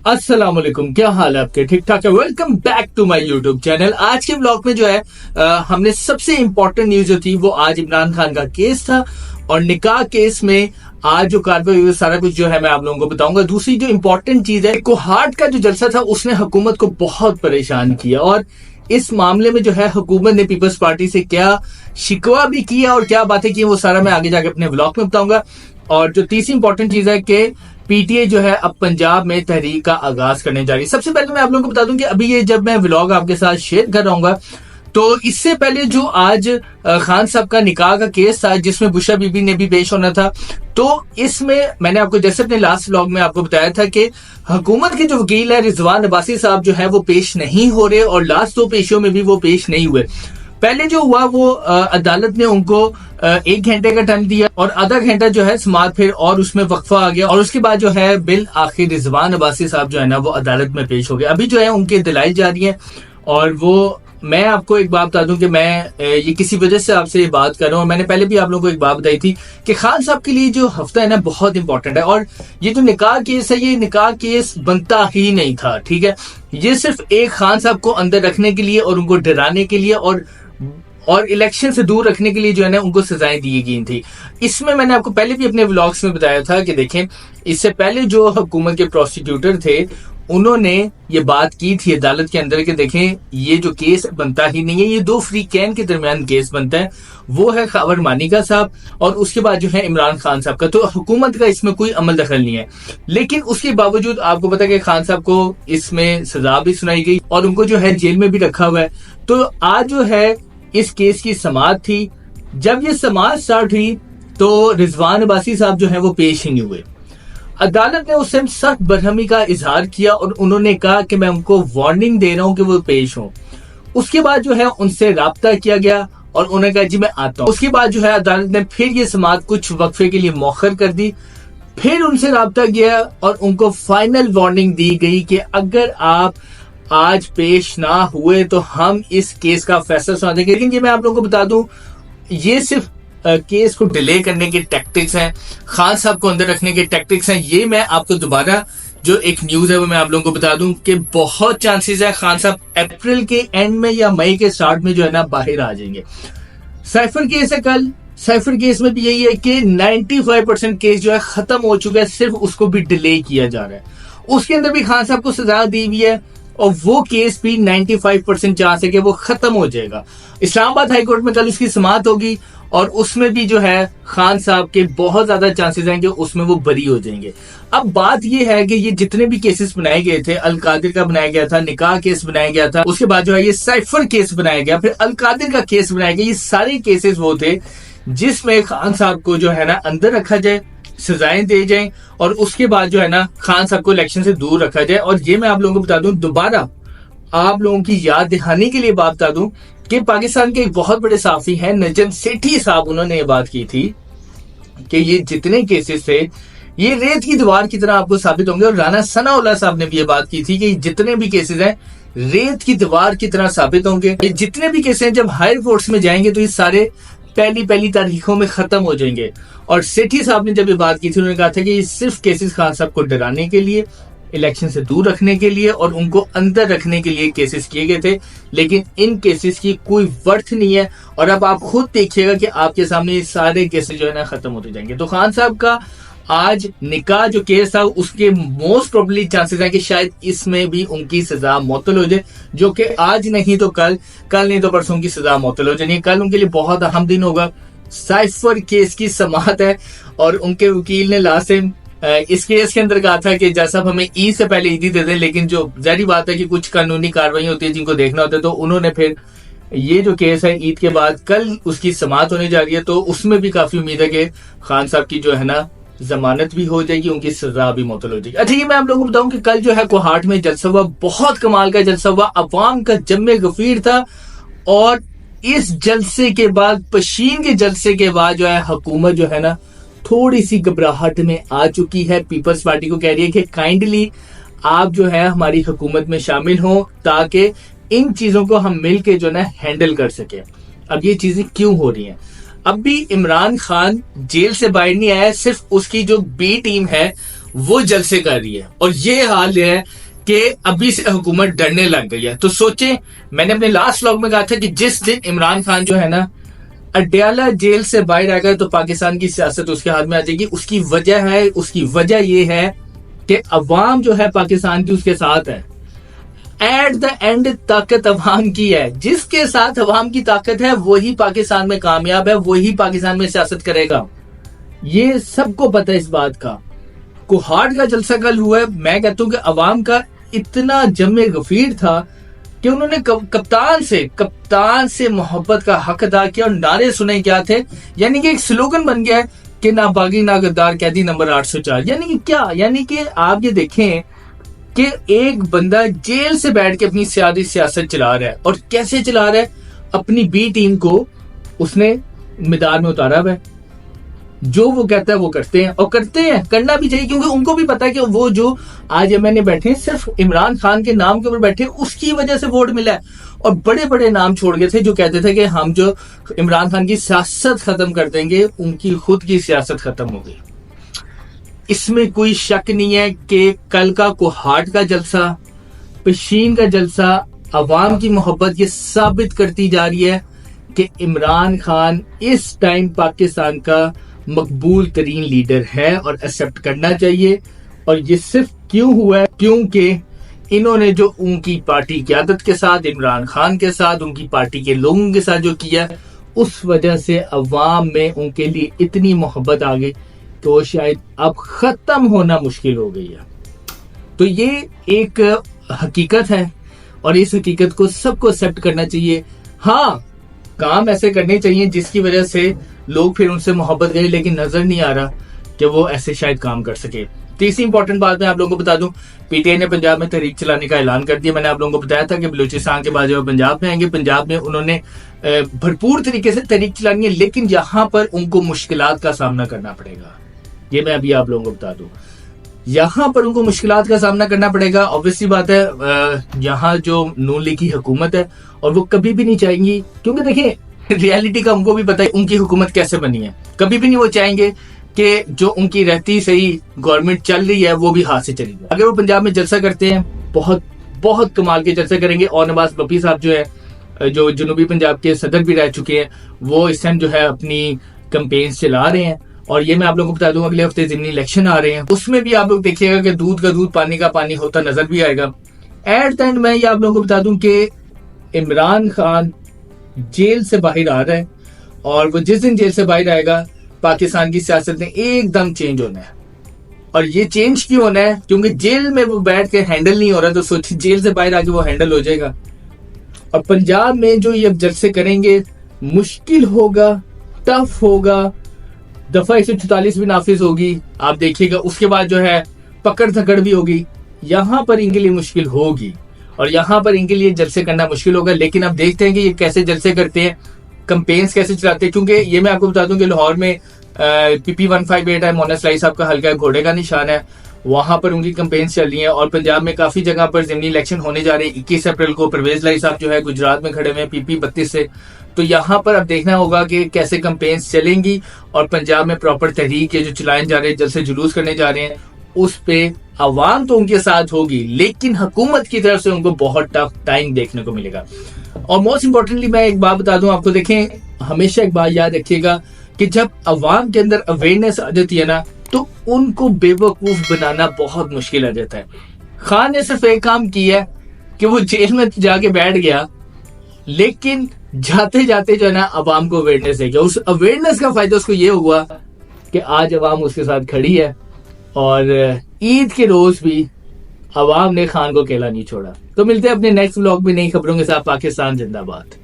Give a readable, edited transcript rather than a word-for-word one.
अस्सलाम वालेकुम, क्या हाल है आपके? ठीक ठाक है? Welcome back to my YouTube channel. आज के ब्लॉग में जो है हमने सबसे इम्पोर्टेंट न्यूज जो थी वो आज इमरान खान का केस था और निकाह केस में आज जो कार्रवाई हुई सारा कुछ जो है मैं आप लोगों को बताऊंगा। दूसरी जो इम्पोर्टेंट चीज है, कोहाट का जो जलसा था उसने हुकूमत को बहुत परेशान किया और इस मामले में जो है हुकूमत ने पीपल्स पार्टी से क्या शिकवा भी किया और क्या बातें की वो सारा मैं आगे जाके अपने ब्लॉग में बताऊंगा। और जो तीसरी इंपॉर्टेंट चीज है कि पीटीआई जो है अब पंजाब में तहरीक का आगाज करने जा रही है। सबसे पहले मैं आप लोगों को बता दूं कि अभी ये जब मैं व्लॉग आपके साथ शेयर कर रहा हूँ तो इससे पहले जो आज खान साहब का निकाह का केस था जिसमें बुशरा बीबी ने भी पेश होना था, तो इसमें मैंने आपको जैसे अपने लास्ट व्लॉग में आपको बताया था कि हुकूमत के जो वकील है रिजवान अब्बासी साहब जो है वो पेश नहीं हो रहे और लास्ट दो पेशियों में भी वो पेश नहीं हुए। पहले जो हुआ वो अदालत ने उनको 1 घंटे का टाइम दिया और आधा घंटा जो है समाअत फिर और उसमें वक्फा आ गया और उसके बाद जो है बिल आखिर रिजवान अब्बासी साहब जो है ना वो अदालत में पेश हो गए। अभी जो है उनके दलाइल जारी है और वो मैं आपको एक बात बता दूं कि मैं ये किसी वजह से आपसे ये बात कर रहा हूँ। मैंने पहले भी आप लोगों को एक बात बताई थी कि खान साहब के लिए जो हफ्ता है ना बहुत इंपॉर्टेंट है और ये जो निकाह केस है ये निकाह केस बनता ही नहीं था, ठीक है। ये सिर्फ एक खान साहब को अंदर रखने के लिए और उनको डराने के लिए और इलेक्शन से दूर रखने के लिए जो है ना उनको सजाएं दी गई थी। इसमें मैंने आपको पहले भी अपने व्लॉग्स में बताया था कि देखें इससे पहले जो हुकूमत के प्रोसिक्यूटर थे उन्होंने ये बात की थी अदालत के अंदर कि देखें ये जो केस बनता ही नहीं है, ये दो फ्री कैन के दरमियान केस बनता है, वो है खबर मानिका साहब और उसके बाद जो है इमरान खान साहब का। तो हुकूमत का इसमें कोई अमल दखल नहीं है, लेकिन उसके बावजूद आपको पता है कि खान साहब को इसमें सजा भी सुनाई गई और उनको जो है जेल में भी रखा हुआ है। तो आज जो है इस केस की समाअत थी। जब ये समाअत स्टार्ट हुई तो रिजवान अब्बासी साहब जो है वो पेश ही नहीं हुए। अदालत ने उस टाइम सख्त बरहमी का इजहार किया और उन्होंने कहा कि मैं उनको वार्निंग दे रहा हूं कि वो पेश हों। उसके बाद जो है उनसे राब्ता किया गया और उन्होंने कहा जी मैं आता हूं। उसके बाद जो है अदालत ने फिर ये समाअत कुछ वक्फे के लिए मौखर कर दी, फिर उनसे राब्ता किया और उनको फाइनल वार्निंग दी गई कि अगर आप आज पेश ना हुए तो हम इस केस का फैसला सुना देंगे। लेकिन ये मैं आप लोगों को बता दूं ये सिर्फ केस को डिले करने के टैक्टिक्स हैं, खान साहब को अंदर रखने के टैक्टिक्स हैं। ये मैं आपको दोबारा जो एक न्यूज है वो मैं आप लोगों को बता दूं कि बहुत चांसेस है खान साहब अप्रैल के एंड में या मई के स्टार्ट में जो है ना बाहर आ जाएंगे। साइफर केस है कल, साइफर केस में भी यही है कि 95% केस जो है खत्म हो चुका है, सिर्फ उसको भी डिले किया जा रहा है। उसके अंदर भी खान साहब को सजा दी हुई है और वो केस भी 95% चांस है कि वो खत्म हो जाएगा। इस्लामाबाद हाई कोर्ट में कल उसकी समाअत होगी और उसमें भी जो है खान साहब के बहुत ज्यादा चांसेस हैं कि उसमें वो बरी हो जाएंगे। अब बात ये है कि ये जितने भी केसेस बनाए गए थे, अल कादिर का बनाया गया था, निकाह केस बनाया गया था, उसके बाद जो है ये साइफर केस बनाया गया, फिर अल कादिर का केस बनाया गया, ये सारे केसेस वो थे जिसमें खान साहब को जो है ना अंदर रखा जाए, सजाएं दे जाएं और उसके बाद जो है ना खान साहब को इलेक्शन से दूर रखा जाए। और ये मैं आप लोगों को बता दूं, दोबारा आप लोगों की याद दहानी के लिए बात बता दूं कि पाकिस्तान के एक बहुत बड़े साफी हैं नजम सेठी साहब, उन्होंने ये बात की थी कि ये जितने केसेस थे ये रेत की दीवार की तरह आपको साबित होंगे। और राना सनाउल्लाह साहब ने भी ये बात की थी कि जितने भी केसेस हैं रेत की दीवार की तरह साबित होंगे। ये जितने भी केसेस हैं जब हायर कोर्ट्स में जाएंगे तो ये सारे पहली तारीखों में खत्म हो जाएंगे। और सेठी साहब ने जब ये बात की थी उन्होंने कहा था कि ये सिर्फ केसेस खान साहब को डराने के लिए, इलेक्शन से दूर रखने के लिए और उनको अंदर रखने के लिए केसेस किए गए थे, लेकिन इन केसेस की कोई वर्थ नहीं है। और अब आप खुद देखिएगा कि आपके सामने ये सारे केसेस जो है ना खत्म होते जाएंगे। तो खान साहब का आज निकाह जो केस था उसके मोस्ट प्रोबेबली चांसेस है कि शायद इसमें भी उनकी सजा मुअत्तल हो जाए, जो कि आज नहीं तो कल नहीं तो परसों की सजा मुअत्तल हो जाएगी। कल उनके लिए बहुत अहम दिन होगा। साइफर केस की समाअत है और उनके वकील ने लास्ट टाइम इस केस के अंदर कहा था कि जैसा हमें ईद से पहले ईदी दे दें, लेकिन जो जारी बात है कि कुछ कानूनी कार्रवाई होती है जिनको देखना होता है, तो उन्होंने फिर ये जो केस है ईद के बाद कल उसकी समाअत होने जा रही है, तो उसमें भी काफी उम्मीद है कि खान साहब की जो है ना जमानत भी हो जाएगी, उनकी सजा भी मुअत्तल हो जाएगी। अच्छा ये मैं आप लोगों को बताऊं कि कल जो है कोहाट में जलसा हुआ, बहुत कमाल का जलसा हुआ, अवाम का जम्मे गफीर था और इस जलसे के बाद, पशीन के जलसे के बाद जो है हुकूमत जो है ना थोड़ी सी घबराहट में आ चुकी है। पीपल्स पार्टी को कह रही है कि काइंडली आप जो है हमारी हुकूमत में शामिल हो ताकि इन चीजों को हम मिल के जो ना हैंडल कर सके। अब ये चीजें क्यों हो रही हैं? अब भी इमरान खान जेल से बाहर नहीं आया, सिर्फ उसकी जो बी टीम है وہ جلسے کر رہی ہے، اور یہ حال ہے کہ ابھی سے حکومت ڈرنے لگ گئی ہے. تو سوچیں، میں نے اپنے لاسٹ ولاگ میں کہا تھا کہ جس دن عمران خان جو ہے نا اڈیالہ جیل سے باہر آئے گا تو پاکستان کی سیاست اس کے ہاتھ میں آ جائے گی. اس کی وجہ یہ ہے کہ عوام جو ہے پاکستان کی اس کے ساتھ ہے. ایٹ دا اینڈ طاقت عوام کی ہے. جس کے ساتھ عوام کی طاقت ہے وہی پاکستان میں کامیاب ہے، وہی پاکستان میں سیاست کرے گا. یہ سب کو پتہ ہے اس بات کا. کوہاٹ کا جلسہ کل ہوا ہے، میں کہتا ہوں کہ عوام کا اتنا جم غفیر تھا کہ انہوں نے کپتان سے محبت کا حق ادا کیا، اور نعرے سنے کیا تھے، یعنی کہ ایک سلوگن بن گیا ہے کہ نہ باغی نہ غدار قیدی نمبر 804. یعنی کہ کیا، یعنی کہ آپ یہ دیکھیں کہ ایک بندہ جیل سے بیٹھ کے اپنی سیاست چلا رہا ہے، اور کیسے چلا رہا ہے؟ اپنی بی ٹیم کو اس نے میدان میں اتارا ہوا ہے. جو وہ کہتا ہے وہ کرتے ہیں، اور کرتے ہیں، کرنا بھی چاہیے، کیونکہ ان کو بھی پتا ہے کہ وہ جو آج ایم این اے بیٹھے ہیں صرف عمران خان کے نام کے اوپر بیٹھے، اس کی وجہ سے ووٹ ملا ہے. اور بڑے بڑے نام چھوڑ گئے تھے جو کہتے تھے کہ ہم جو عمران خان کی سیاست ختم کر دیں گے، ان کی خود کی سیاست ختم ہو گئی. اس میں کوئی شک نہیں ہے کہ کل کا کوہاٹ کا جلسہ، پشین کا جلسہ، عوام کی محبت یہ ثابت کرتی جا رہی ہے کہ عمران خان اس ٹائم پاکستان کا مقبول ترین لیڈر ہے اور ایکسپٹ کرنا چاہیے. اور یہ صرف کیوں ہوا ہے؟ کیونکہ انہوں نے جو ان کی پارٹی قیادت کے ساتھ، عمران خان کے ساتھ، ان کی پارٹی کے لوگوں کے ساتھ جو کیا، اس وجہ سے عوام میں ان کے لیے اتنی محبت آ گئی کہ وہ شاید اب ختم ہونا مشکل ہو گئی ہے. تو یہ ایک حقیقت ہے، اور اس حقیقت کو سب کو ایکسپٹ کرنا چاہیے. ہاں، کام ایسے کرنے چاہیے جس کی وجہ سے لوگ پھر ان سے محبت کریں، لیکن نظر نہیں آ رہا کہ وہ ایسے شاید کام کر سکے. تیسری امپورٹنٹ بات میں آپ لوگوں کو بتا دوں، پی ٹی آئی نے پنجاب میں تحریک چلانے کا اعلان کر دیا. میں نے آپ لوگوں کو بتایا تھا کہ بلوچستان کے بعد جو پنجاب میں آئیں گے، پنجاب میں انہوں نے بھرپور طریقے سے تحریک چلانی ہے، لیکن یہاں پر ان کو مشکلات کا سامنا کرنا پڑے گا. یہ میں ابھی آپ لوگوں کو بتا دوں، یہاں پر ان کو مشکلات کا سامنا کرنا پڑے گا. obviously بات ہے، یہاں جو نون لیگ کی حکومت ہے، اور وہ کبھی بھی نہیں چاہیں گی، کیونکہ دیکھیں ریالٹی کا ان کو بھی پتہ ہے ان کی حکومت کیسے بنی ہے. کبھی بھی نہیں وہ چاہیں گے کہ جو ان کی رہتی صحیح گورنمنٹ چل رہی ہے وہ بھی ہاتھ سے چلی جائے. اگر وہ پنجاب میں جلسہ کرتے ہیں، بہت بہت کمال کے جلسے کریں گے. اور نواز بپی صاحب جو ہے، جو جنوبی پنجاب کے صدر بھی رہ چکے ہیں، وہ اس ٹائم جو ہے اپنی کمپینز چلا رہے ہیں. اور یہ میں آپ لوگوں کو بتا دوں، اگلے ہفتے ضمنی الیکشن آ رہے ہیں، اس میں بھی آپ لوگ دیکھیے گا کہ دودھ کا دودھ پانی کا پانی ہوتا نظر بھی آئے گا. ایٹ دا اینڈ میں یہ آپ لوگوں کو بتا دوں کہ عمران خان جیل سے باہر آ رہا ہے، اور وہ جس دن جیل سے باہر آئے گا پاکستان کی سیاست نے ایک دم چینج ہونا ہے. اور یہ چینج کیوں ہونا ہے؟ کیونکہ جیل میں وہ بیٹھ کے ہینڈل نہیں ہو رہا، تو سوچیں جیل سے باہر آ کے وہ ہینڈل ہو جائے گا. اور پنجاب میں جو یہ جلسے کریں گے مشکل ہوگا، ٹف ہوگا، دفعہ 144 بھی نافذ ہوگی، آپ دیکھیے گا. اس کے بعد جو ہے پکڑ دھکڑ بھی ہوگی. یہاں پر ان کے لیے مشکل ہوگی، اور یہاں پر ان کے لیے جلسے کرنا مشکل ہوگا. لیکن اب دیکھتے ہیں کہ یہ کیسے جلسے کرتے ہیں، کمپینز کیسے چلاتے ہیں. کیونکہ یہ میں آپ کو بتا دوں کہ لاہور میں پی پی 158 ہے، مونا سلائی صاحب کا حلقہ ہے، گھوڑے کا نشان ہے، وہاں پر ان کی کمپینز چل رہی ہیں. اور پنجاب میں کافی جگہ پر ضمنی الیکشن ہونے جا رہے ہیں. 21 اپریل کو پرویز لائی صاحب جو ہے گجرات میں کھڑے ہوئے ہیں پی پی 32 سے. تو یہاں پر اب دیکھنا ہوگا کہ کیسے کمپینز چلیں گی. اور پنجاب میں پراپر تحریک جو چلائے جا رہے ہیں، جلسے جلوس کرنے جا رہے ہیں، اس پہ عوام تو ان کے ساتھ ہوگی، لیکن حکومت کی طرف سے ان کو بہت ٹف ٹائم دیکھنے کو ملے گا. اور موسٹ امپورٹنٹلی میں ایک بات بتا دوں آپ کو، دیکھیں ہمیشہ ایک بات یاد رکھیے گا کہ جب عوام کے اندر اویئرنیس آ جاتی ہے نا، تو ان کو بے وقوف بنانا بہت مشکل آ جاتا ہے. خان نے صرف ایک کام کیا ہے کہ وہ جیل میں جا کے بیٹھ گیا، لیکن جاتے جاتے جو ہے نا عوام کو اویئرنیس دے گیا. اس اویئرنیس کا فائدہ اس کو یہ ہوا کہ آج عوام اس کے ساتھ کھڑی ہے، اور عید کے روز بھی عوام نے خان کو اکیلا نہیں چھوڑا. تو ملتے ہیں اپنے نیکسٹ ولاگ میں نئی خبروں کے ساتھ. پاکستان زندہ باد.